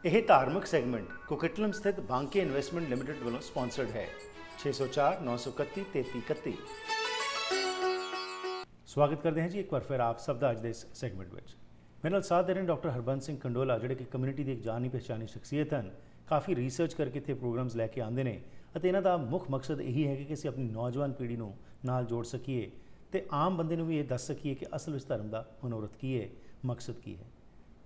ਇਹ ਧਾਰਮਿਕ ਸੈਗਮੈਂਟ ਕੋਕਟਲਮ ਸਥਿਤ ਬਾਂਕੇ ਇਨਵੈਸਟਮੈਂਟ ਲਿਮਟਿਡ ਵੱਲੋਂ ਸਪਾਂਸਰਡ ਹੈ। 604 931 3331। ਸਵਾਗਤ ਕਰਦੇ ਹਾਂ ਜੀ ਇੱਕ ਵਾਰ ਫਿਰ ਆਪ ਸਭ ਦਾ ਅੱਜ ਦੇ ਇਸ ਸੈਗਮੈਂਟ ਵਿੱਚ। ਮੇਰੇ ਨਾਲ ਸਾਥ ਦੇ ਰਹੇ ਡਾਕਟਰ ਹਰਬੰਸ ਸਿੰਘ ਕੰਡੋਲਾ, ਜਿਹੜੇ ਕਿ ਕਮਿਊਨਿਟੀ ਦੀ ਇੱਕ ਜਾਣੀ ਪਛਾਣੀ ਸ਼ਖਸੀਅਤ ਹਨ। ਕਾਫੀ ਰਿਸਰਚ ਕਰਕੇ ਇੱਥੇ ਪ੍ਰੋਗਰਾਮਸ ਲੈ ਕੇ ਆਉਂਦੇ ਨੇ ਅਤੇ ਇਹਨਾਂ ਦਾ ਮੁੱਖ ਮਕਸਦ ਇਹੀ ਹੈ ਕਿ ਅਸੀਂ ਆਪਣੀ ਨੌਜਵਾਨ ਪੀੜ੍ਹੀ ਨੂੰ ਨਾਲ ਜੋੜ ਸਕੀਏ ਅਤੇ ਆਮ ਬੰਦੇ ਨੂੰ ਵੀ ਇਹ ਦੱਸ ਸਕੀਏ ਕਿ ਅਸਲ ਵਿੱਚ ਧਰਮ ਦਾ ਮਨੋਰਥ ਕੀ ਹੈ, ਮਕਸਦ ਕੀ ਹੈ।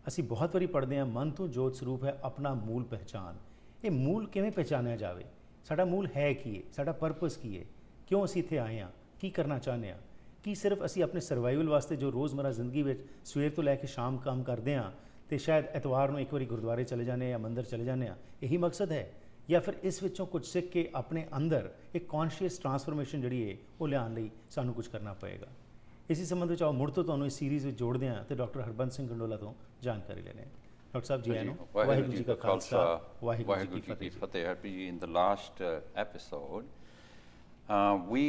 ਅਸੀਂ ਬਹੁਤ ਵਾਰੀ ਪੜ੍ਹਦੇ ਹਾਂ, ਮਨ ਤੋਂ ਜੋਤ ਸਰੂਪ ਹੈ ਆਪਣਾ ਮੂਲ ਪਹਿਚਾਨ। ਇਹ ਮੂਲ ਕਿਵੇਂ ਪਹਿਚਾਨਿਆ ਜਾਵੇ? ਸਾਡਾ ਮੂਲ ਹੈ ਕੀ ਹੈ? ਸਾਡਾ ਪਰਪਸ ਕੀ ਹੈ? ਕਿਉਂ ਅਸੀਂ ਇੱਥੇ ਆਏ ਹਾਂ? ਕੀ ਕਰਨਾ ਚਾਹੁੰਦੇ ਹਾਂ? ਕੀ ਸਿਰਫ ਅਸੀਂ ਆਪਣੇ ਸਰਵਾਈਵਲ ਵਾਸਤੇ ਜੋ ਰੋਜ਼ਮਰਾ ਜ਼ਿੰਦਗੀ ਵਿੱਚ ਸਵੇਰ ਤੋਂ ਲੈ ਕੇ ਸ਼ਾਮ ਕੰਮ ਕਰਦੇ ਹਾਂ ਅਤੇ ਸ਼ਾਇਦ ਐਤਵਾਰ ਨੂੰ ਇੱਕ ਵਾਰੀ ਗੁਰਦੁਆਰੇ ਚਲੇ ਜਾਂਦੇ ਜਾਂ ਮੰਦਿਰ ਚਲੇ ਜਾਂਦੇ ਹਾਂ, ਇਹੀ ਮਕਸਦ ਹੈ? ਜਾਂ ਫਿਰ ਇਸ ਵਿੱਚੋਂ ਕੁਝ ਸਿੱਖ ਕੇ ਆਪਣੇ ਅੰਦਰ ਇੱਕ ਕੌਨਸ਼ੀਅਸ ਟਰਾਂਸਫਰਮੇਸ਼ਨ ਜਿਹੜੀ ਹੈ ਉਹ ਲਿਆਉਣ ਲਈ ਸਾਨੂੰ ਕੁਝ ਕਰਨਾ ਪਏਗਾ? ਇसी संबंध में आओ मुड़ तो ਤੁਹਾਨੂੰ ਇਸ ਸੀਰੀਜ਼ ਵਿੱਚ ਜੋੜਦੇ ਹਾਂ ਤੇ ਡਾਕਟਰ ਹਰਬੰਸ ਸਿੰਘ ਕੰਡੋਲਾ ਤੋਂ ਜਾਣਕਾਰੀ ਲੈਣੇ। ਡਾਕਟਰ ਸਾਹਿਬ ਜੀ ਆਇਆਂ ਨੂੰ ਵਾਹਿਗੁਰੂ ਜੀ ਕਾ ਖਾਲਸਾ ਵਾਹਿਗੁਰੂ ਜੀ ਕੀ ਫਤਿਹ। In the last episode, we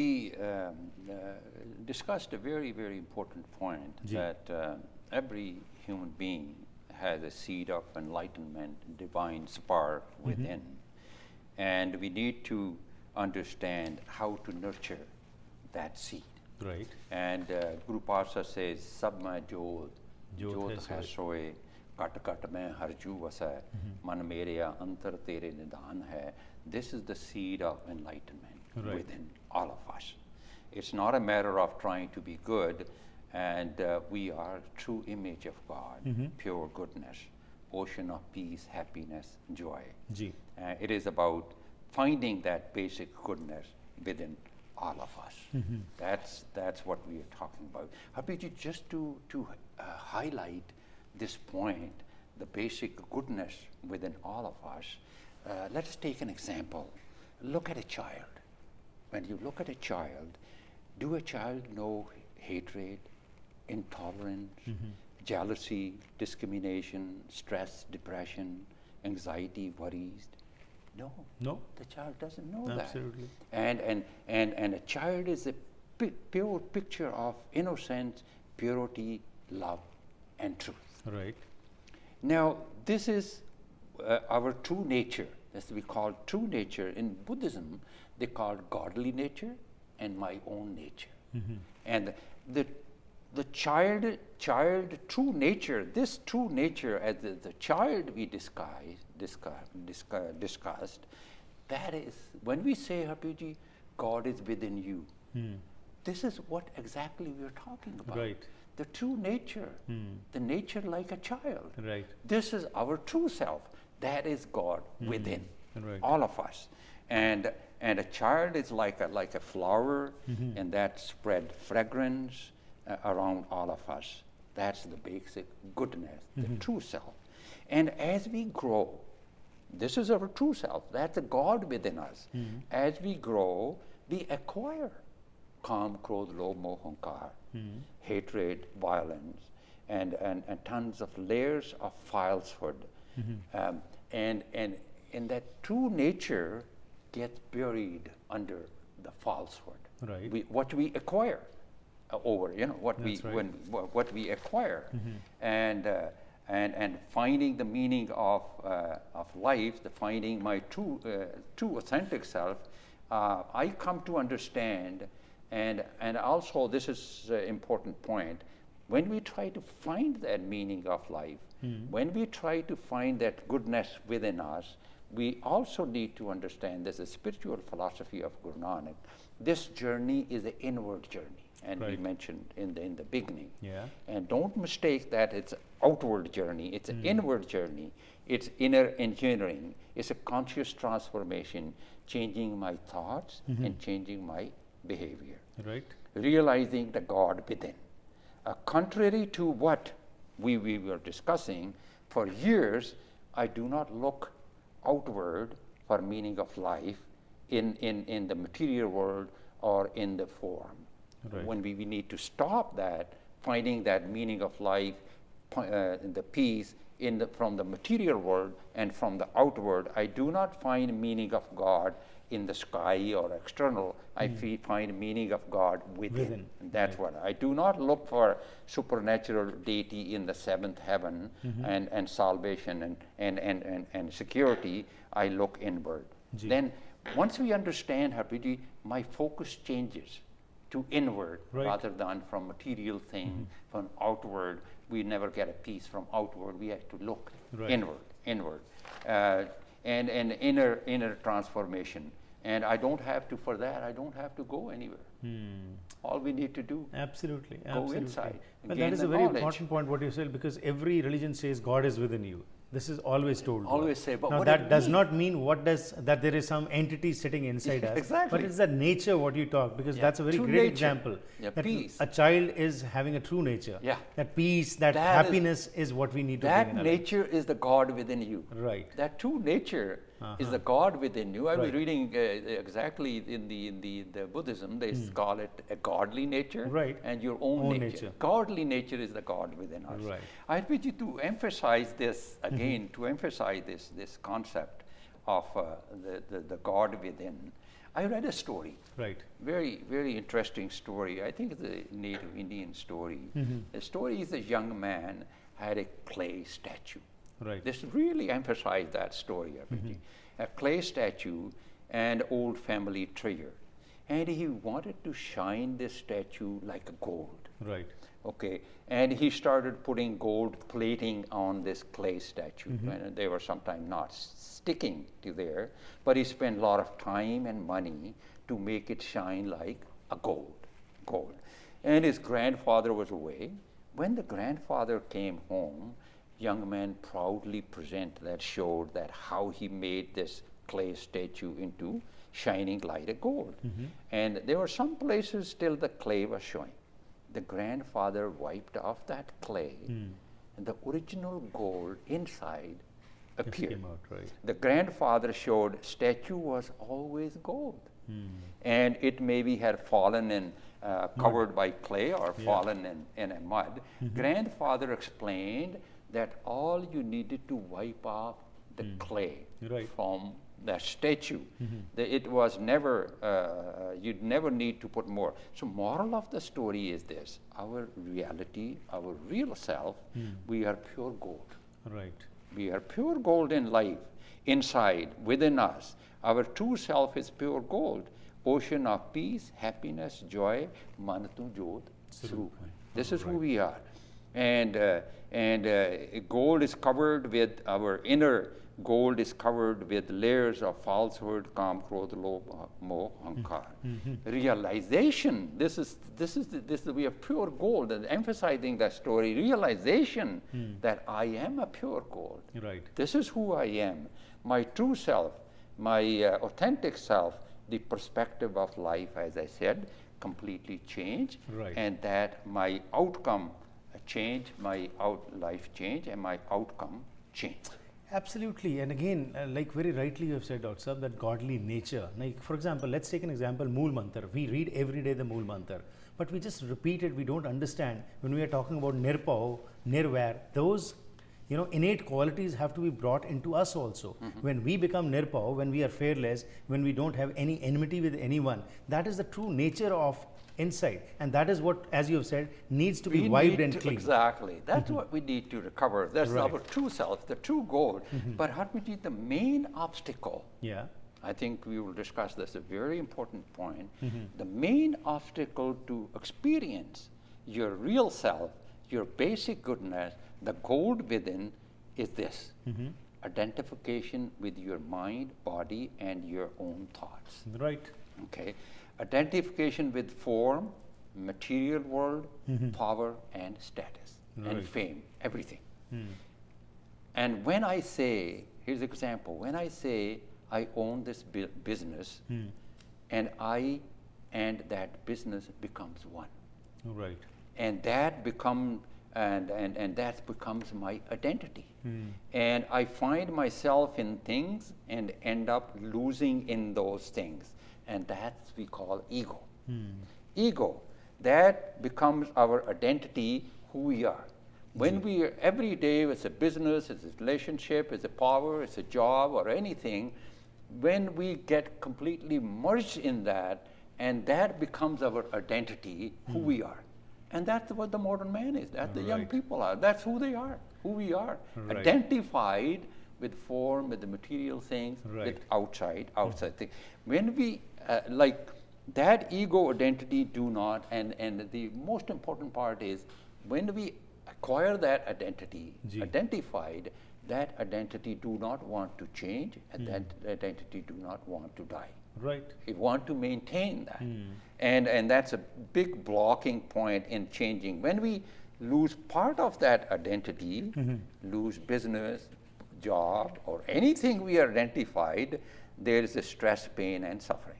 discussed a very, very important point that every human being has a seed of enlightenment, divine spark within, and we need to understand how to nurture that seed. Right. And Guru Pasha says, "Sab mein jot, jot hai soe, kat kat mein harju vasai, man mereya antar tere nidan hai." This is the seed of enlightenment within all of us. It's not a matter of trying to be good, and we are true image of God, pure goodness, ocean of peace, happiness, joy. It is about finding that basic goodness within all of us. That's what we are talking about. Habiji, just to highlight this point, the basic goodness within all of us, let's take an example. Look at a child. When you look at a child, do a child know hatred, intolerance, jealousy, discrimination, stress, depression, anxiety, worries? No, the child doesn't know Absolutely. that. And a child is a pure picture of innocence, purity, love, and truth. Right. Now, this is our true nature. That's we call true nature. In Buddhism, they call godly nature and my own nature. And the child true nature, this true nature as the child we discussed, that is, when we say, Hapiji, God is within you, this is what exactly we are talking about. Right. The true nature, the nature like a child. Right. This is our true self. That is God within all of us. And a child is like a flower, and that spread fragrance around all of us. That's the basic goodness, the true self. And as we grow, this is our true self. That's the God within us. As we grow, we acquire Kam, Krodh, Lobh, Moh, Hankar, hatred, violence, and tons of layers of falsehood. And that true nature gets buried under the falsehood. Right. What we acquire over, what we acquire, and finding the meaning of life, finding my true authentic self, I come to understand, and also this is an important point. When we try to find that meaning of life, when we try to find that goodness within us, we also need to understand there's a spiritual philosophy of Guru Nanak. This journey is an inward journey. And we mentioned in the beginning. And don't mistake that it's an outward journey. It's an inward journey. It's inner engineering. It's a conscious transformation, changing my thoughts and changing my behavior. Right. Realizing the God within. Contrary to what we were discussing, for years I do not look outward for meaning of life in the material world or in the form. Right. When we need to stop that, finding that meaning of life, the peace from the material world and from the outward. I do not find meaning of God in the sky or external. I find meaning of God within. And that's what I do not look for supernatural deity in the seventh heaven and salvation and security. I look inward. Then once we understand Harbiji, my focus changes to inward rather than from material thing, from outward. We never get a peace from outward. We have to look inward, and inner transformation. And I don't have to, for that, I don't have to go anywhere. All we need to do, absolutely, go inside. Well, that is a very important point what you said, because every religion says God is within you. This is always told. Always say, but now what that does not mean that there is some entity sitting inside us. Exactly. But it's the nature what you talk, because that's a very true great nature. example. That peace. A child is having a true nature. Yeah. That peace, that happiness is what we need to bring in that nature is the God within you. Right. That true nature is the God within you. I was reading exactly in the Buddhism, they call it a godly nature and your own nature. Godly nature is the God within us. Right. I want you to emphasize this again, to emphasize this concept of the God within. I read a story. Right. Very, very interesting story. I think it's a native Indian story. The story is a young man had a clay statue. Right. This really emphasized that story. A clay statue and old family treasure. And he wanted to shine this statue like gold. Right. Okay. And he started putting gold plating on this clay statue. And they were sometimes not sticking to there, but he spent a lot of time and money to make it shine like a gold. And his grandfather was away. When the grandfather came home, young man proudly showed that how he made this clay statue into shining light of gold. And there were some places still the clay was showing. The grandfather wiped off that clay, and the original gold inside appeared. Came out, right. The grandfather showed statue was always gold, and it maybe had fallen and covered by clay or fallen in a mud. Grandfather explained that all you needed to wipe off the clay from that statue. It was never, you'd never need to put more. So moral of the story is this: our reality, our real self, we are pure gold. Right. We are pure gold in life, inside, within us. Our true self is pure gold, ocean of peace, happiness, joy, man tu jot swarup. This is who we are. And gold is covered with, our inner gold is covered with layers of falsehood, kam, krodh, lobh, moh, ahankar. Realization, this is we are pure gold, and emphasizing that story, realization that I am a pure gold. Right. This is who I am, my true self, my authentic self. The perspective of life, as I said, completely changed, and that my outcome change, my life change, and my outcome change. Absolutely. And again, like very rightly you have said, Dr. Saab, that godly nature. Like, for example, let's take an example, Mool Mantar. We read every day the Mool Mantar, but we just repeat it. We don't understand when we are talking about Nirpao, Nirvair, those innate qualities have to be brought into us also. When we become Nirpao, when we are fearless, when we don't have any enmity with anyone, that is the true nature of inside, and that is what, as you have said, needs to be wiped and clean. Exactly. That's what we need to recover. That's our true self, the true gold. But Harpiji, the main obstacle, I think we will discuss this, a very important point. The main obstacle to experience your real self, your basic goodness, the gold within, is this: identification with your mind, body, and your own thoughts. Right. Okay. Identification with form, material world, power, and status, and fame, everything. And when I say, here's an example, when I say I own this business, and I and that business becomes one. Right. And that becomes that becomes my identity. And I find myself in things and end up losing in those things. And that's we call ego. Ego, that becomes our identity, who we are. When we are every day, it's a business, it's a relationship, it's a power, it's a job or anything, when we get completely merged in that, and that becomes our identity, who we are. And that's what the modern man is. That's the young people are. That's who they are, who we are. Identified with form, with the material things, with outside things. When we, like, that ego identity do not, and the most important part is, when we acquire that identity, identified, that identity do not want to change, and that identity do not want to die. Right. We want to maintain that. And that's a big blocking point in changing. When we lose part of that identity, lose business, job, or anything we identified, there is a stress, pain, and suffering.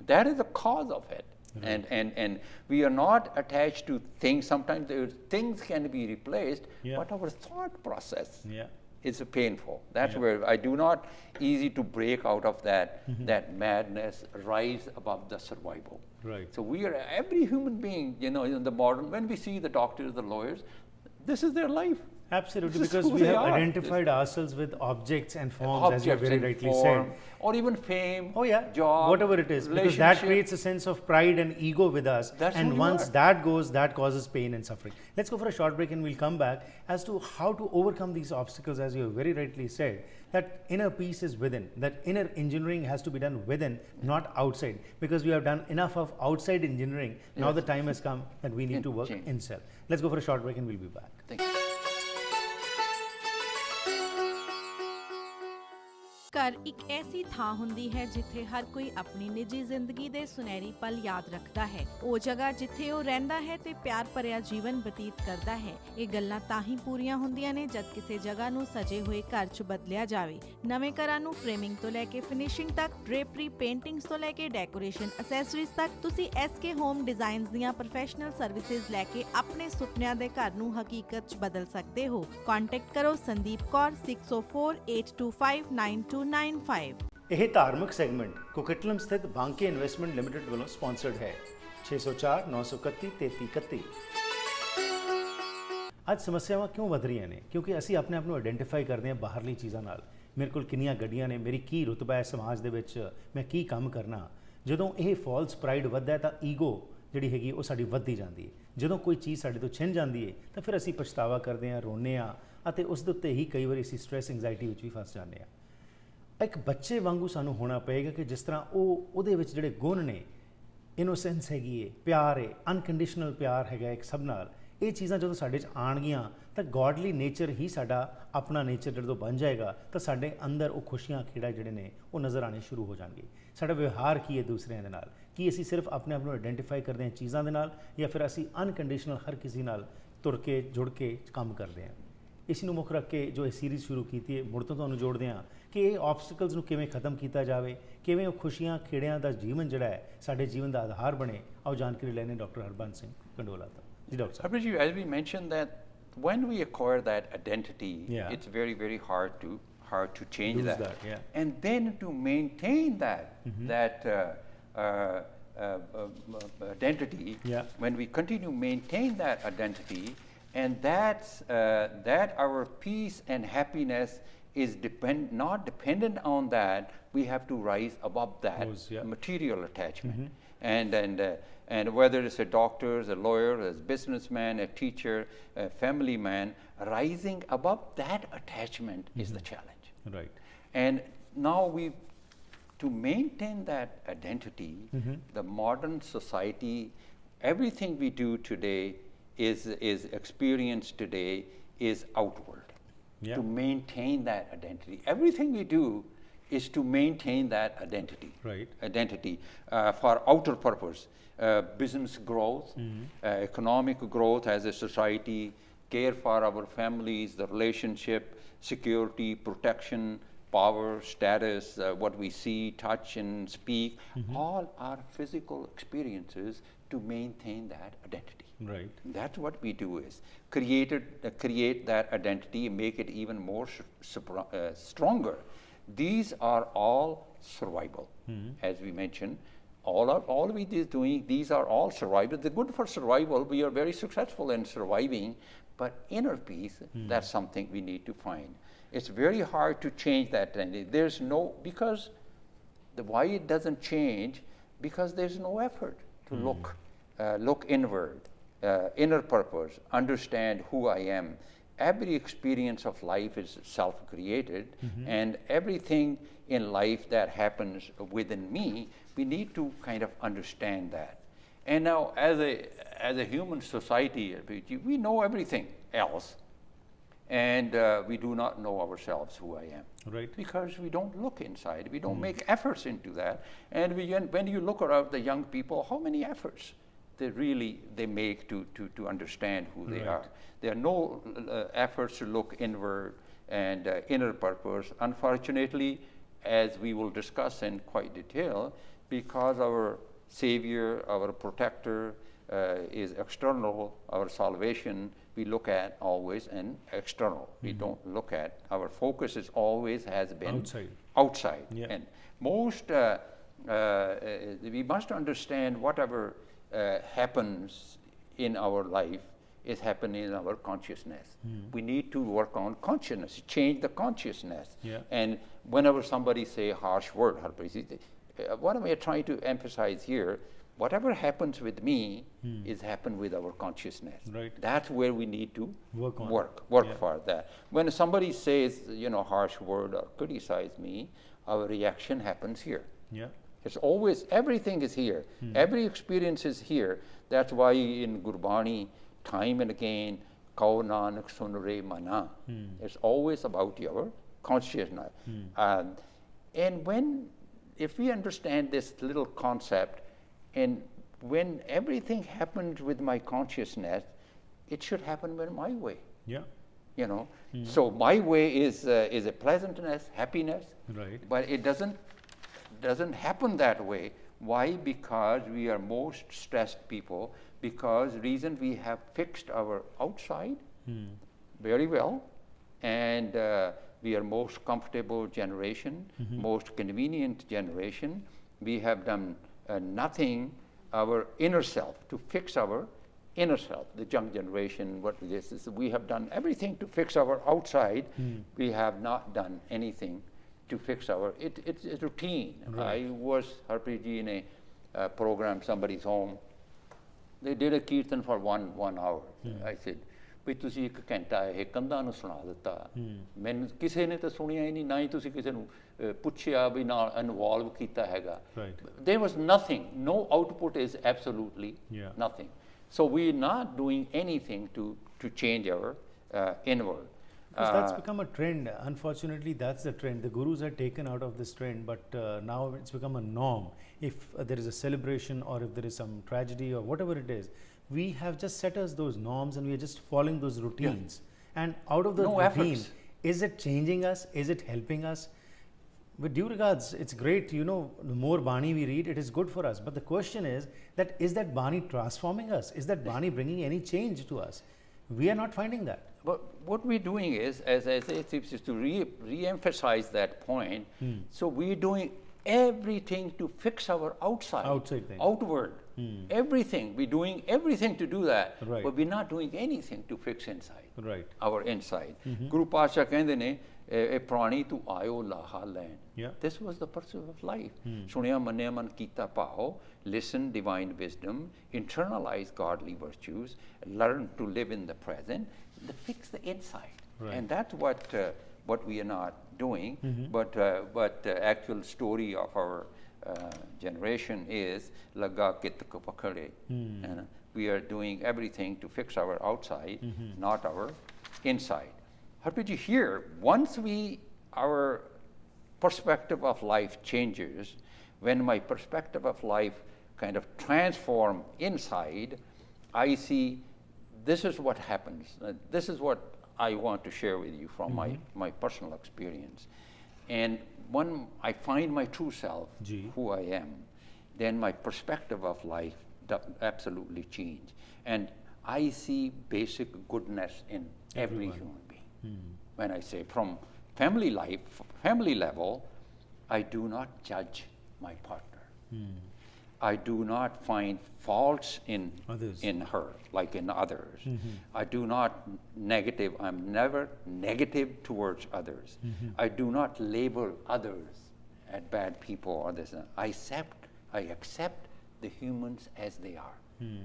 That is the cause of it. And we are not attached to things. Sometimes things can be replaced, but our thought process is painful. That's where I do not easy to break out of that that madness, rise above the survival. Right. So we are, every human being, you know, in the modern, when we see the doctors, the lawyers, this is their life. Absolutely, This is because who we they have are. identified ourselves with objects and forms, as you Objects very and rightly form, said. or even fame, Oh yeah, job, whatever it is, because that relationship. creates a sense of pride and ego with us. That's and who you once are. that goes, that causes pain and suffering. Let's go for a short break and we'll come back as to how to overcome these obstacles, as you have very rightly said. That inner peace is within. That inner engineering has to be done within, not outside. Because we have done enough of outside engineering. Now the time has come that we need to work change. in self. Let's go for a short break and we'll be back. Thank you. ਘਰ ਇੱਕ ਐਸੀ ਥਾਂ ਹੁੰਦੀ ਹੈ ਜਿੱਥੇ ਹਰ ਕੋਈ ਆਪਣੀ ਨਿੱਜੀ ਜ਼ਿੰਦਗੀ ਦੇ ਸੁਨਹਿਰੀ ਪਲ ਯਾਦ ਰੱਖਦਾ ਹੈ। ਉਹ ਜਗ੍ਹਾ ਜਿੱਥੇ ਉਹ ਰਹਿੰਦਾ ਹੈ ਤੇ ਪਿਆਰ ਭਰਿਆ ਜੀਵਨ ਬਤੀਤ ਕਰਦਾ ਹੈ। ਇਹ ਗੱਲਾਂ ਤਾਂ ਹੀ ਪੂਰੀਆਂ ਹੁੰਦੀਆਂ ਨੇ ਜਦ ਕਿਸੇ ਜਗ੍ਹਾ ਨੂੰ ਸਜੇ ਹੋਏ ਘਰ 'ਚ ਬਦਲਿਆ ਜਾਵੇ। ਨਵੇਂ ਘਰਾਂ ਨੂੰ ਫਰੇਮਿੰਗ ਤੋਂ ਲੈ ਕੇ ਫਿਨਿਸ਼ਿੰਗ ਤੱਕ, ਡ੍ਰੇਪਰੀ, ਪੇਂਟਿੰਗਸ ਤੋਂ ਲੈ ਕੇ ਡੈਕੋਰੇਸ਼ਨ ਅਸੈਸਰੀਜ਼ ਤੱਕ, ਤੁਸੀਂ SK ਹੋਮ ਡਿਜ਼ਾਈਨਸ ਦੀਆਂ ਪ੍ਰੋਫੈਸ਼ਨਲ ਸਰਵਿਸਿਜ਼ ਲੈ ਕੇ ਆਪਣੇ ਸੁਪਨਿਆਂ ਦੇ ਘਰ ਨੂੰ ਹਕੀਕਤ 'ਚ ਬਦਲ ਸਕਦੇ ਹੋ। ਕੰਟੈਕਟ ਕਰੋ ਸੰਦੀਪ ਕੌਰ 6048259295। ਇਹ ਧਾਰਮਿਕ ਸੈਗਮੈਂਟ ਕੋਕਟਲਮ ਸਥਿਤ ਬਾਂਕੇ ਇਨਵੈਸਟਮੈਂਟ ਲਿਮਟਿਡ ਵੱਲੋਂ ਸਪਾਂਸਰਡ ਹੈ। 604 931 3331। ਅੱਜ ਸਮੱਸਿਆਵਾਂ ਕਿਉਂ ਵਧ ਰਹੀਆਂ ਨੇ? ਕਿਉਂਕਿ ਅਸੀਂ ਆਪਣੇ ਆਪ ਨੂੰ ਆਇਡੈਂਟੀਫਾਈ ਕਰਦੇ ਹਾਂ ਬਾਹਰਲੀ ਚੀਜ਼ਾਂ ਨਾਲ। ਮੇਰੇ ਕੋਲ ਕਿੰਨੀਆਂ ਗੱਡੀਆਂ ਨੇ, ਮੇਰੀ ਕੀ ਰੁਤਬਾ ਹੈ ਸਮਾਜ ਦੇ ਵਿੱਚ, ਮੈਂ ਕੀ ਕੰਮ ਕਰਨਾ। ਜਦੋਂ ਇਹ ਫਾਲਸ ਪ੍ਰਾਈਡ ਵੱਧਦਾ ਹੈ ਤਾਂ ਈਗੋ ਜਿਹੜੀ ਹੈਗੀ ਉਹ ਸਾਡੀ ਵੱਧਦੀ ਜਾਂਦੀ ਹੈ। ਜਦੋਂ ਕੋਈ ਚੀਜ਼ ਸਾਡੇ ਤੋਂ ਛਿਨ ਜਾਂਦੀ ਹੈ ਤਾਂ ਫਿਰ ਅਸੀਂ ਪਛਤਾਵਾ ਕਰਦੇ ਹਾਂ, ਰੋਂਦੇ ਹਾਂ, ਅਤੇ ਉਸ ਦੇ ਉੱਤੇ ਹੀ ਕਈ ਵਾਰੀ ਅਸੀਂ ਸਟ੍ਰੈਸ, ਐਂਗਜ਼ਾਇਟੀ ਵਿੱਚ ਵੀ ਫਸ ਜਾਂਦੇ ਹਾਂ। ਇੱਕ ਬੱਚੇ ਵਾਂਗੂ ਸਾਨੂੰ ਹੋਣਾ ਪਏਗਾ ਕਿ ਜਿਸ ਤਰ੍ਹਾਂ ਉਹਦੇ ਵਿੱਚ ਜਿਹੜੇ ਗੁਣ ਨੇ, ਇਨੋਸੈਂਸ ਹੈਗੀ ਹੈ, ਪਿਆਰ ਹੈ, ਅਨਕੰਡੀਸ਼ਨਲ ਪਿਆਰ ਹੈਗਾ ਇੱਕ ਸਭ ਨਾਲ। ਇਹ ਚੀਜ਼ਾਂ ਜਦੋਂ ਸਾਡੇ 'ਚ ਆਉਣਗੀਆਂ ਤਾਂ ਗੋਡਲੀ ਨੇਚਰ ਹੀ ਸਾਡਾ ਆਪਣਾ ਨੇਚਰ ਜਦੋਂ ਬਣ ਜਾਏਗਾ ਤਾਂ ਸਾਡੇ ਅੰਦਰ ਉਹ ਖੁਸ਼ੀਆਂ ਖੇੜਾ ਜਿਹੜੇ ਨੇ ਉਹ ਨਜ਼ਰ ਆਉਣੇ ਸ਼ੁਰੂ ਹੋ ਜਾਣਗੇ। ਸਾਡਾ ਵਿਵਹਾਰ ਕੀ ਹੈ ਦੂਸਰਿਆਂ ਦੇ ਨਾਲ, ਕੀ ਅਸੀਂ ਸਿਰਫ ਆਪਣੇ ਆਪ ਨੂੰ ਆਇਡੈਂਟੀਫਾਈ ਕਰਦੇ ਹਾਂ ਚੀਜ਼ਾਂ ਦੇ ਨਾਲ, ਜਾਂ ਫਿਰ ਅਸੀਂ ਅਨਕੰਡੀਸ਼ਨਲ ਹਰ ਕਿਸੇ ਨਾਲ ਤੁਰ ਕੇ ਜੁੜ ਕੇ ਕੰਮ ਕਰਦੇ ਹਾਂ। ਇਸ ਨੂੰ ਮੁੱਖ ਰੱਖ ਕੇ ਜੋ ਇਹ ਸੀਰੀਜ਼ ਸ਼ੁਰੂ ਕੀਤੀ ਹੈ, ਮੁੜ ਤੋਂ ਤੁਹਾਨੂੰ ਜੋੜਦੇ ਹਾਂ ਕਿ ਇਹ ਆਬਸਟੀਕਲਸ ਨੂੰ ਕਿਵੇਂ ਖਤਮ ਕੀਤਾ ਜਾਵੇ, ਕਿਵੇਂ ਉਹ ਖੁਸ਼ੀਆਂ ਖੇੜਿਆਂ ਦਾ ਜੀਵਨ ਜਿਹੜਾ ਹੈ ਸਾਡੇ ਜੀਵਨ ਦਾ ਆਧਾਰ ਬਣੇ। ਆਓ ਜਾਣਕਾਰੀ ਲੈਣੇ ਡਾਕਟਰ ਹਰਬੰਸ ਸਿੰਘ ਕੰਡੋਲਾ ਤੋਂ। ਜੀ doctor Sahib. Harbans, as we mentioned that when we acquire that identity, it's very, very hard to change Lose that. that, yeah. And then to maintain that identity, when we continue to maintain that identity, and that our peace and happiness is not dependent on that, we have to rise above that material attachment. And whether it's a doctor, a lawyer, a businessman, a teacher, a family man, rising above that attachment is the challenge. Right. And now to maintain that identity, the modern society, everything we do today is experienced today is outward. To maintain that identity. Everything we do is to maintain that identity. Right. Identity for outer purpose. Business growth, economic growth as a society, care for our families, the relationship, security, protection, power, status, what we see, touch and speak, all are physical experiences to maintain that identity. Right. That's what we do is create that identity and make it even more stronger. These are all survival, as we mentioned. All we is doing, these are all survival. They're good for survival. We are very successful in surviving, but inner peace, that's something we need to find. It's very hard to change that trend. There's no, because why it doesn't change, because there's no effort to look inward, inner purpose, understand who I am. Every experience of life is self-created, and everything in life that happens within me, we need to kind of understand that. And now, as a human society, we know everything else, and we do not know ourselves, who I am. Right. Because we don't look inside, we don't make efforts into that. And when you look around the young people, how many efforts they make to understand who they are. There are no efforts to look inward and inner purpose. Unfortunately, as we will discuss in quite detail, because our Savior, our protector is external, our salvation we look at always and external. We don't look at, our focus is always has been outside. Yeah. And most, we must understand whatever happens in our life is happening in our consciousness. We need to work on consciousness, change the consciousness. Yeah. And whenever somebody say a harsh word, what am I trying to emphasize here? Whatever happens with me is happen with our consciousness. Right. That's where we need to work yeah. for that. When somebody says, harsh word or criticize me, our reaction happens here. Yeah. It's always, everything is here. Every experience is here. That's why in Gurbani, time and again, Kau Nanak Sun Re Mana. It's always about your consciousness. And if we understand this little concept, and when everything happens with my consciousness, it should happen in my way. Yeah. So my way is a pleasantness, happiness. Right. But it doesn't happen that way. Why? Because we are most stressed people. Because reason we have fixed our outside very well, and we are most comfortable generation, most convenient generation. We have done nothing, our inner self, to fix our inner self. The young generation, what this is, we have done everything to fix our outside. We have not done anything to fix our, it's a routine. Right. I was, Harpreet ji, in a program, somebody's home. They did a kirtan for one hour. I said, ਵੀ ਤੁਸੀਂ 1 ਘੰਟਾ ਇਹ ਕੰਧਾਂ ਨੂੰ ਸੁਣਾ ਦਿੱਤਾ ਮੈਨੂੰ ਕਿਸੇ ਨੇ ਤਾਂ ਸੁਣਿਆ ਹੀ ਨਹੀਂ ਨਾ ਹੀ ਤੁਸੀਂ ਕਿਸੇ ਨੂੰ ਪੁੱਛਿਆ ਵੀ ਨਾਲ ਇਨਵੋਲਵ ਕੀਤਾ ਹੈਗਾ there was nothing, no output is absolutely nothing. So we're not doing anything to change our inward. Because that's become a trend. Unfortunately, that's the trend. The gurus are taken out of this trend, but now it's become a norm. If there is a celebration or if there is some tragedy or whatever it is, we have just set us those norms and we are just following those routines. And out of the routine, is it changing us? Is it helping us? With due regards, it's great, the more Bani we read, it is good for us. But the question is that Bani transforming us? Is that Bani bringing any change to us? We are not finding that. But what we're doing is, as I say, is to re-emphasize that point. So we're doing everything to fix our outside thing. Outward. Everything. We're doing everything to do that. Right. But we're not doing anything to fix inside. Right. Our inside. Guru Pasha ਕਹਿੰਦੇ ਨੇ ਪ੍ਰਾਣੀ ਤੂੰ ਆਇਓ ਲਾਹਾ ਲੈਣ. This was the pursuit of life. ਸੁਣਿਆ ਮੰਨਿਆ ਮਨ ਕੀਤਾ ਭਾਉ. Listen divine wisdom. Internalize godly virtues. Learn to live in the present. Fix the inside. Right. And that's what we are not doing. But actual story of our generation is laga kit ko pakhade. And we are doing everything to fix our outside, not our inside. Harpreet, here, once our perspective of life changes, when my perspective of life kind of transform inside, I see this is what happens. This is what I want to share with you from my personal experience. And when I find my true self, who I am, then my perspective of life absolutely change. And I see basic goodness in every human being. When I say from family life, family level, I do not judge my partner. I do not find faults in Others. in her like in others. I do not negative. I'm never negative towards others. I do not label others as bad people or this. I accept the humans as they are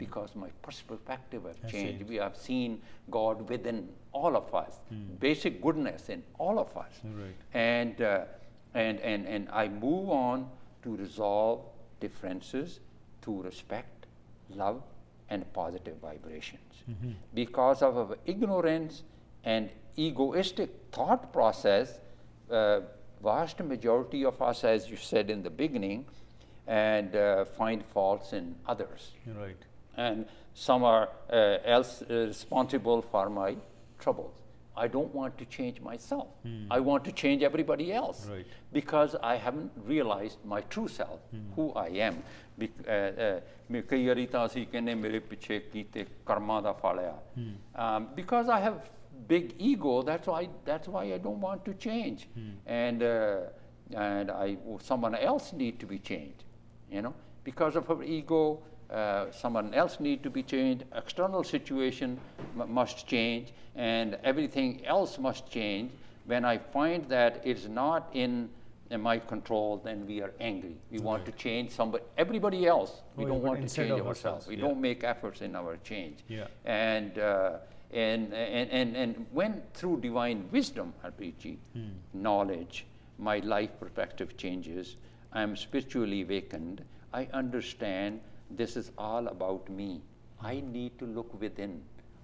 because my perspective has changed. We have seen God within all of us, basic goodness in all of us, Right. and I move on to resolve differences through respect, love, and positive vibrations. Because of our ignorance and egoistic thought process, vast majority of us, as you said in the beginning, and find faults in others. Right. And some are else responsible for my troubles. I don't want to change myself. I want to change everybody else. Right. Because I haven't realized my true self, who I am. ਕਈ ਵਾਰੀ ਤਾਂ ਅਸੀਂ ਕਹਿੰਦੇ ਮੇਰੇ ਪਿੱਛੇ ਕੀਤੇ ਕਰਮਾਂ ਦਾ ਫਲ ਆ. Because I have big ego, that's why I don't want to change. And someone else need to be changed, you know. Because of her ego, someone else need to be changed, external situation must change, and everything else must change. When I find that it's not in my control, then we are angry. We want to change everybody else. We don't want to change ourselves. We don't make efforts in our change. And when through divine wisdom, Harpreet, knowledge, my life perspective changes, I am spiritually awakened, I understand this is all about me. I need to look within.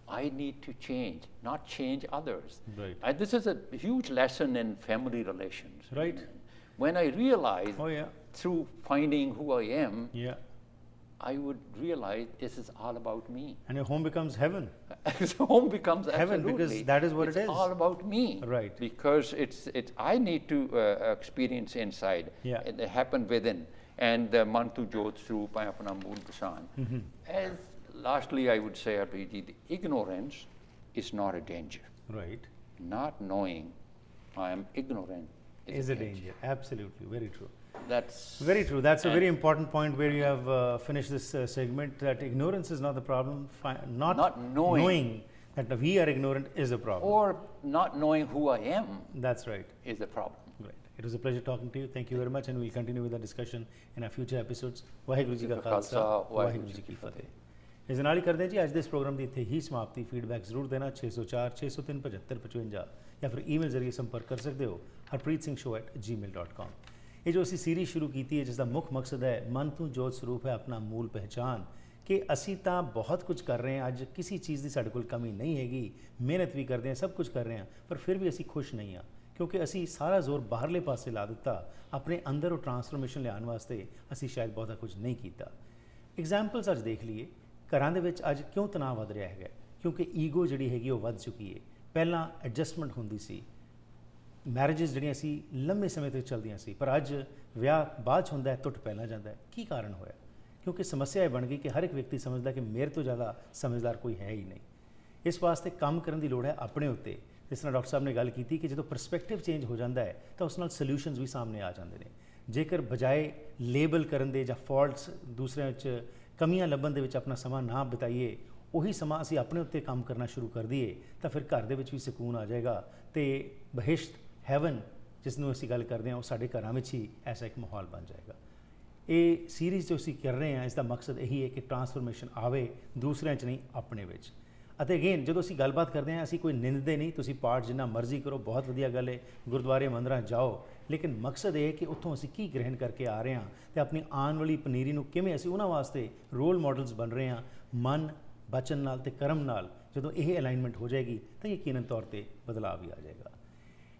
I need to change, not change others. Right. This is a huge lesson in family relations. Right. When I realized through finding who I am, I would realize this is all about me. And your home becomes heaven. So home becomes heaven, because that is what it's it is. all about me. Right. Because it's I need to experience inside. It happened within. And the Mantu Jot Sroop I apna mool pashan. As lastly I would say, Abhijit, the ignorance is not a danger. Right. Not knowing I am ignorant is a danger. Absolutely, very true. That's very true. That's a very important point where you have finished this segment, that ignorance is not the problem. Not knowing that we are ignorant is a problem. Or not knowing who I am. That's right. Is the problem. Right. It was a pleasure talking to you. Thank you very much, and we'll continue with the discussion in our future episodes. Waheguru ji ਕਾ ਖਾਲਸਾ, ਵਾਹਿਗੁਰੂ ਜੀ ਕੀ ਫਤਿਹ. ਇਸ ਨਾਲ ਹੀ ਕਰਦੇ ਹਾਂ ਜੀ ਅੱਜ ਦੇ ਇਸ programme ਦੀ ਇੱਥੇ ਹੀ ਸਮਾਪਤੀ. ਫੀਡਬੈਕ ਜ਼ਰੂਰ ਦੇਣਾ 604 603 75 55 ਜਾਂ ਫਿਰ ਈਮੇਲ ਜ਼ਰੀਏ ਸੰਪਰਕ ਕਰ ਸਕਦੇ ਹੋ harpreetsingh@gmail.com. ਇਹ ਜੋ ਅਸੀਂ ਸੀਰੀਜ਼ ਸ਼ੁਰੂ ਕੀਤੀ ਹੈ, ਜਿਸ ਦਾ ਮੁੱਖ ਮਕਸਦ ਹੈ ਮਨ ਤੋਂ ਜੋਤ ਸਰੂਪ ਹੈ ਆਪਣਾ ਮੂਲ ਪਹਿਚਾਨ, ਕਿ ਅਸੀਂ ਤਾਂ ਬਹੁਤ ਕੁਝ ਕਰ ਰਹੇ ਹਾਂ, ਅੱਜ ਕਿਸੇ ਚੀਜ਼ ਦੀ ਸਾਡੇ ਕੋਲ ਕਮੀ ਨਹੀਂ ਹੈਗੀ, ਮਿਹਨਤ ਵੀ ਕਰਦੇ ਹਾਂ, ਸਭ ਕੁਝ ਕਰ ਰਹੇ ਹਾਂ, ਪਰ ਫਿਰ ਵੀ ਅਸੀਂ ਖੁਸ਼ ਨਹੀਂ ਹਾਂ, ਕਿਉਂਕਿ ਅਸੀਂ ਸਾਰਾ ਜ਼ੋਰ ਬਾਹਰਲੇ ਪਾਸੇ ਲਾ ਦਿੱਤਾ, ਆਪਣੇ ਅੰਦਰ ਉਹ ਟਰਾਂਸਫਰਮੇਸ਼ਨ ਲਿਆਉਣ ਵਾਸਤੇ ਅਸੀਂ ਸ਼ਾਇਦ ਬਹੁਤਾ ਕੁਝ ਨਹੀਂ ਕੀਤਾ. ਐਗਜ਼ਾਮਪਲਸ ਅੱਜ ਦੇਖ ਲਈਏ, ਘਰਾਂ ਦੇ ਵਿੱਚ ਅੱਜ ਕਿਉਂ ਤਣਾਅ ਵੱਧ ਰਿਹਾ ਹੈਗਾ, ਕਿਉਂਕਿ ਈਗੋ ਜਿਹੜੀ ਹੈਗੀ ਉਹ ਵੱਧ ਚੁੱਕੀ ਹੈ. ਪਹਿਲਾਂ ਐਡਜਸਟਮੈਂਟ ਹੁੰਦੀ ਸੀ, ਮੈਰਿਜਸ ਜਿਹੜੀਆਂ ਸੀ ਲੰਮੇ ਸਮੇਂ ਤੱਕ ਚੱਲਦੀਆਂ ਸੀ, ਪਰ ਅੱਜ ਵਿਆਹ ਬਾਅਦ 'ਚ ਹੁੰਦਾ ਹੈ, ਟੁੱਟ ਪਹਿਲਾਂ ਜਾਂਦਾ ਹੈ. ਕੀ ਕਾਰਨ ਹੋਇਆ? ਕਿਉਂਕਿ ਸਮੱਸਿਆ ਇਹ ਬਣ ਗਈ ਕਿ ਹਰ ਇੱਕ ਵਿਅਕਤੀ ਸਮਝਦਾ ਕਿ ਮੇਰੇ ਤੋਂ ਜ਼ਿਆਦਾ ਸਮਝਦਾਰ ਕੋਈ ਹੈ ਹੀ ਨਹੀਂ. ਇਸ ਵਾਸਤੇ ਕੰਮ ਕਰਨ ਦੀ ਲੋੜ ਹੈ ਆਪਣੇ ਉੱਤੇ. ਜਿਸ ਤਰ੍ਹਾਂ ਡਾਕਟਰ ਸਾਹਿਬ ਨੇ ਗੱਲ ਕੀਤੀ ਕਿ ਜਦੋਂ ਪਰਸਪੈਕਟਿਵ ਚੇਂਜ ਹੋ ਜਾਂਦਾ ਹੈ ਤਾਂ ਉਸ ਨਾਲ ਸੋਲਿਊਸ਼ਨਸ ਵੀ ਸਾਹਮਣੇ ਆ ਜਾਂਦੇ ਨੇ. ਜੇਕਰ ਬਜਾਏ ਲੇਬਲ ਕਰਨ ਦੇ ਜਾਂ ਫਾਲਟਸ ਦੂਸਰਿਆਂ 'ਚ ਕਮੀਆਂ ਲੱਭਣ ਦੇ ਵਿੱਚ ਆਪਣਾ ਸਮਾਂ ਨਾ ਬਿਤਾਈਏ, ਉਹੀ ਸਮਾਂ ਅਸੀਂ ਆਪਣੇ ਉੱਤੇ ਕੰਮ ਕਰਨਾ ਸ਼ੁਰੂ ਕਰ ਦਈਏ, ਤਾਂ ਫਿਰ ਘਰ ਦੇ ਵਿੱਚ ਵੀ ਸਕੂਨ ਆ ਜਾਏਗਾ ਅਤੇ ਬਹਿਸ਼ਤ ਹੈਵਨ ਜਿਸ ਨੂੰ ਅਸੀਂ ਗੱਲ ਕਰਦੇ ਹਾਂ ਉਹ ਸਾਡੇ ਘਰਾਂ ਵਿੱਚ ਹੀ ਐਸਾ ਇੱਕ ਮਾਹੌਲ ਬਣ ਜਾਏਗਾ. ਇਹ ਸੀਰੀਜ਼ ਜੋ ਅਸੀਂ ਕਰ ਰਹੇ ਹਾਂ, ਇਸ ਦਾ ਮਕਸਦ ਇਹੀ ਹੈ ਕਿ ਟਰਾਂਸਫਰਮੇਸ਼ਨ ਆਵੇ ਦੂਸਰਿਆਂ 'ਚ ਨਹੀਂ, ਆਪਣੇ ਵਿੱਚ. ਅਤੇ ਅਗੇਨ ਜਦੋਂ ਅਸੀਂ ਗੱਲਬਾਤ ਕਰਦੇ ਹਾਂ, ਅਸੀਂ ਕੋਈ ਨਿੰਦਦੇ ਨਹੀਂ. ਤੁਸੀਂ ਪਾਠ ਜਿੰਨਾ ਮਰਜ਼ੀ ਕਰੋ, ਬਹੁਤ ਵਧੀਆ ਗੱਲ ਹੈ, ਗੁਰਦੁਆਰੇ ਮੰਦਰਾਂ ਜਾਓ, ਲੇਕਿਨ ਮਕਸਦ ਇਹ ਹੈ ਕਿ ਉੱਥੋਂ ਅਸੀਂ ਕੀ ਗ੍ਰਹਿਣ ਕਰਕੇ ਆ ਰਹੇ ਹਾਂ ਅਤੇ ਆਪਣੀ ਆਉਣ ਵਾਲੀ ਪਨੀਰੀ ਨੂੰ ਕਿਵੇਂ ਅਸੀਂ ਉਹਨਾਂ ਵਾਸਤੇ ਰੋਲ ਮਾਡਲਸ ਬਣ ਰਹੇ ਹਾਂ. ਮਨ, ਬਚਨ ਨਾਲ ਅਤੇ ਕਰਮ ਨਾਲ ਜਦੋਂ ਇਹ ਅਲਾਈਨਮੈਂਟ ਹੋ ਜਾਏਗੀ ਤਾਂ ਯਕੀਨਨ ਤੌਰ 'ਤੇ ਬਦਲਾਅ ਵੀ ਆ ਜਾਏਗਾ.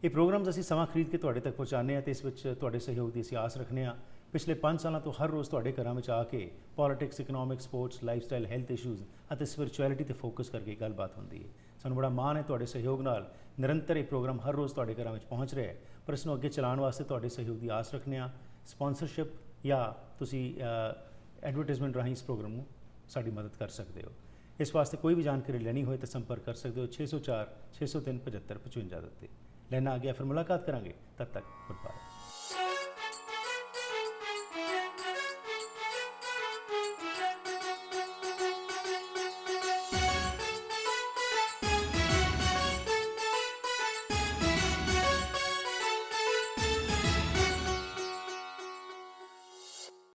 ਇਹ ਪ੍ਰੋਗਰਾਮਸ ਅਸੀਂ ਸਮਾਂ ਖਰੀਦ ਕੇ ਤੁਹਾਡੇ ਤੱਕ ਪਹੁੰਚਾਉਂਦੇ ਹਾਂ ਅਤੇ ਇਸ ਵਿੱਚ ਤੁਹਾਡੇ ਸਹਿਯੋਗ ਦੀ ਅਸੀਂ ਆਸ ਰੱਖਦੇ ਹਾਂ. ਪਿਛਲੇ 5 ਸਾਲਾਂ ਤੋਂ ਹਰ ਰੋਜ਼ ਤੁਹਾਡੇ ਘਰਾਂ ਵਿੱਚ ਆ ਕੇ politics, economics, sports, lifestyle, health issues ਅਤੇ ਸਪਿਰਿਚੁਅਲਿਟੀ 'ਤੇ ਫੋਕਸ ਕਰਕੇ ਗੱਲਬਾਤ ਹੁੰਦੀ ਹੈ. ਸਾਨੂੰ ਬੜਾ ਮਾਣ ਹੈ ਤੁਹਾਡੇ ਸਹਿਯੋਗ ਨਾਲ ਨਿਰੰਤਰ ਇਹ ਪ੍ਰੋਗਰਾਮ ਹਰ ਰੋਜ਼ ਤੁਹਾਡੇ ਘਰਾਂ ਵਿੱਚ ਪਹੁੰਚ ਰਿਹਾ ਹੈ, ਪਰ ਇਸ ਨੂੰ ਅੱਗੇ ਚਲਾਉਣ ਵਾਸਤੇ ਤੁਹਾਡੇ ਸਹਿਯੋਗ ਦੀ ਆਸ ਰੱਖਦੇ ਹਾਂ. ਸਪੋਂਸਰਸ਼ਿਪ ਜਾਂ ਤੁਸੀਂ ਐਡਵਰਟਾਈਜ਼ਮੈਂਟ ਰਾਹੀਂ ਇਸ ਪ੍ਰੋਗਰਾਮ ਨੂੰ ਸਾਡੀ ਮਦਦ ਕਰ ਸਕਦੇ ਹੋ. ਇਸ ਵਾਸਤੇ ਕੋਈ ਵੀ ਜਾਣਕਾਰੀ ਲੈਣੀ ਹੋਏ ਤਾਂ ਸੰਪਰਕ ਕਰ ਸਕਦੇ ਹੋ 604 603 75 55 ਦੇ ਉੱਤੇ. ਲੈਣਾ ਆ ਗਿਆ, ਫਿਰ ਮੁਲਾਕਾਤ ਕਰਾਂਗੇ. ਤਦ ਤੱਕ ਗੁੱਡ ਬਾਏ.